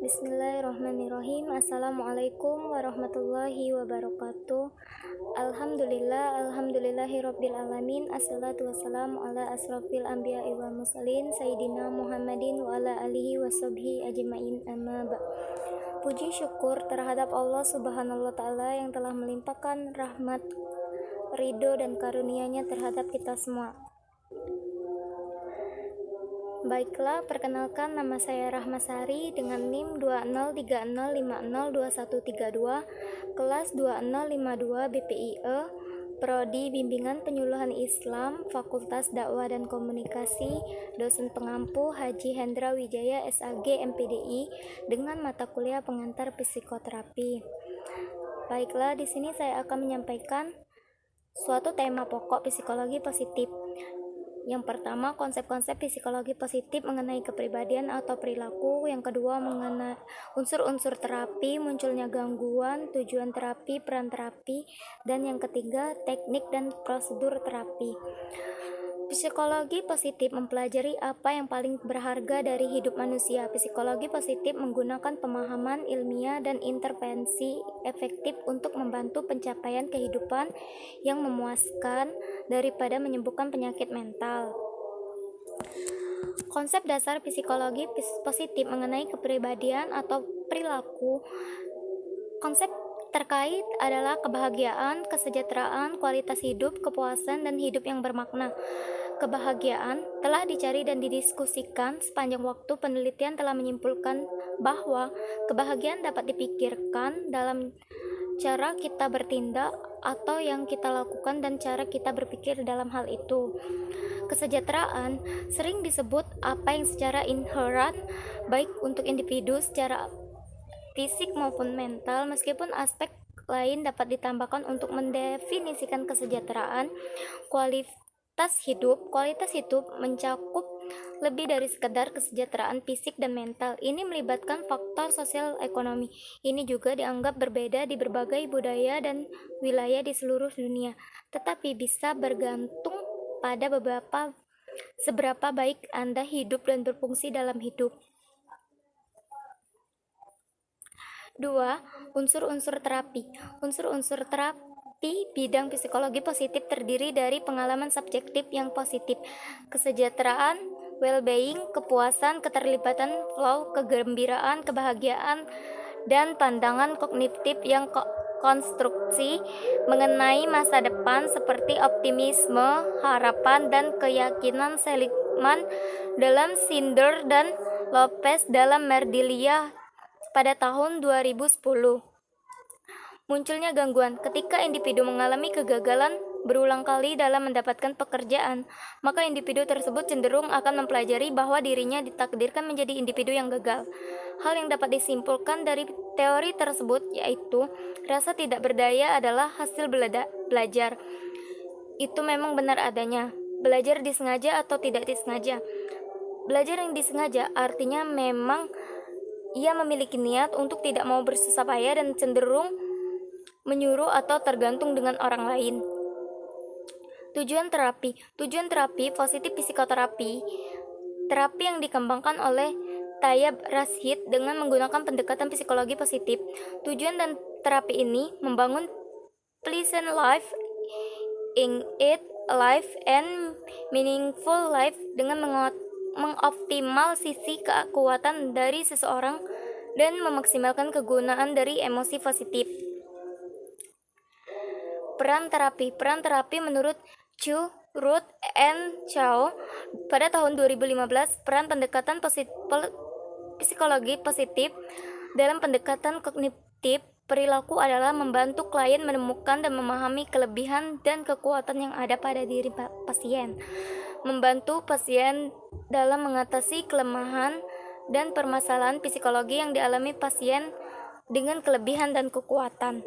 Bismillahirrahmanirrahim. Assalamualaikum warahmatullahi wabarakatuh. Alhamdulillahirabbil alamin. Assalatu wassalamu ala asrofil anbiya'i wal mursalin sayyidina Muhammadin wa ala alihi washabbihi ajmain, amma ba'd. Puji syukur terhadap Allah Subhanahu wa taala yang telah melimpahkan rahmat, ridho dan karunia-Nya terhadap kita semua. Baiklah, perkenalkan, nama saya Rahmasari dengan NIM 2030502132, kelas 2052 BPIE, Prodi Bimbingan Penyuluhan Islam, Fakultas Dakwah dan Komunikasi, dosen pengampu Haji Hendra Wijaya SAG MPDI dengan mata kuliah pengantar psikoterapi. Baiklah, di sini saya akan menyampaikan suatu tema pokok psikologi positif. Yang pertama, konsep-konsep psikologi positif mengenai kepribadian atau perilaku. Yang kedua, mengenai unsur-unsur terapi, munculnya gangguan, tujuan terapi, peran terapi. Dan yang ketiga, teknik dan prosedur terapi. Psikologi positif mempelajari apa yang paling berharga dari hidup manusia. Psikologi positif menggunakan pemahaman ilmiah dan intervensi efektif untuk membantu pencapaian kehidupan yang memuaskan daripada menyembuhkan penyakit mental. Konsep dasar psikologi positif mengenai kepribadian atau perilaku. Konsep terkait adalah kebahagiaan, kesejahteraan, kualitas hidup, kepuasan, dan hidup yang bermakna. Kebahagiaan telah dicari dan didiskusikan sepanjang waktu. Penelitian telah menyimpulkan bahwa kebahagiaan dapat dipikirkan dalam cara kita bertindak atau yang kita lakukan dan cara kita berpikir dalam hal itu. Kesejahteraan sering disebut apa yang secara inherent baik untuk individu secara fisik maupun mental, meskipun aspek lain dapat ditambahkan untuk mendefinisikan kesejahteraan. Kualitas hidup mencakup lebih dari sekedar kesejahteraan fisik dan mental. Ini melibatkan faktor sosial ekonomi. Ini juga dianggap berbeda di berbagai budaya dan wilayah di seluruh dunia, tetapi bisa bergantung pada seberapa baik Anda hidup dan berfungsi dalam hidup. 2. Unsur-unsur terapi. Unsur-unsur terapi bidang psikologi positif terdiri dari pengalaman subjektif yang positif, kesejahteraan, well-being, kepuasan, keterlibatan, flow, kegembiraan, kebahagiaan, dan pandangan kognitif yang konstruksi mengenai masa depan seperti optimisme, harapan, dan keyakinan. Seligman dalam Cinder dan Lopez dalam Merdilia pada tahun 2010. Munculnya gangguan. Ketika individu mengalami kegagalan berulang kali dalam mendapatkan pekerjaan, maka individu tersebut cenderung akan mempelajari bahwa dirinya ditakdirkan menjadi individu yang gagal. Hal yang dapat disimpulkan dari teori tersebut yaitu rasa tidak berdaya adalah hasil belajar. Itu memang benar adanya. Belajar disengaja atau tidak disengaja. Belajar yang disengaja artinya memang ia memiliki niat untuk tidak mau bersusah payah dan cenderung menyuruh atau tergantung dengan orang lain. Tujuan terapi positif psikoterapi, terapi yang dikembangkan oleh Tayyab Rashid dengan menggunakan pendekatan psikologi positif. Tujuan dan terapi ini membangun pleasant life, in it life and meaningful life dengan mengoptimal sisi kekuatan dari seseorang dan memaksimalkan kegunaan dari emosi positif. Peran terapi menurut Chu, Ruth, and Chow pada tahun 2015, peran pendekatan psikologi positif dalam pendekatan kognitif perilaku adalah membantu klien menemukan dan memahami kelebihan dan kekuatan yang ada pada diri pasien, membantu pasien dalam mengatasi kelemahan dan permasalahan psikologi yang dialami pasien dengan kelebihan dan kekuatan.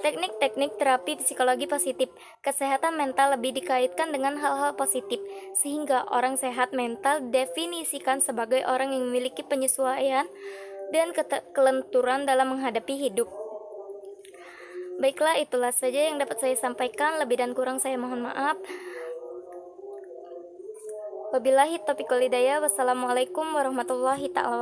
Teknik-teknik terapi psikologi positif. Kesehatan mental lebih dikaitkan dengan hal-hal positif, sehingga orang sehat mental definisikan sebagai orang yang memiliki penyesuaian dan kelenturan dalam menghadapi hidup. Baiklah, itulah saja yang dapat saya sampaikan. Lebih dan kurang saya mohon maaf. Wabillahi taufiq wal hidayah. Wassalamualaikum warahmatullahi ta'ala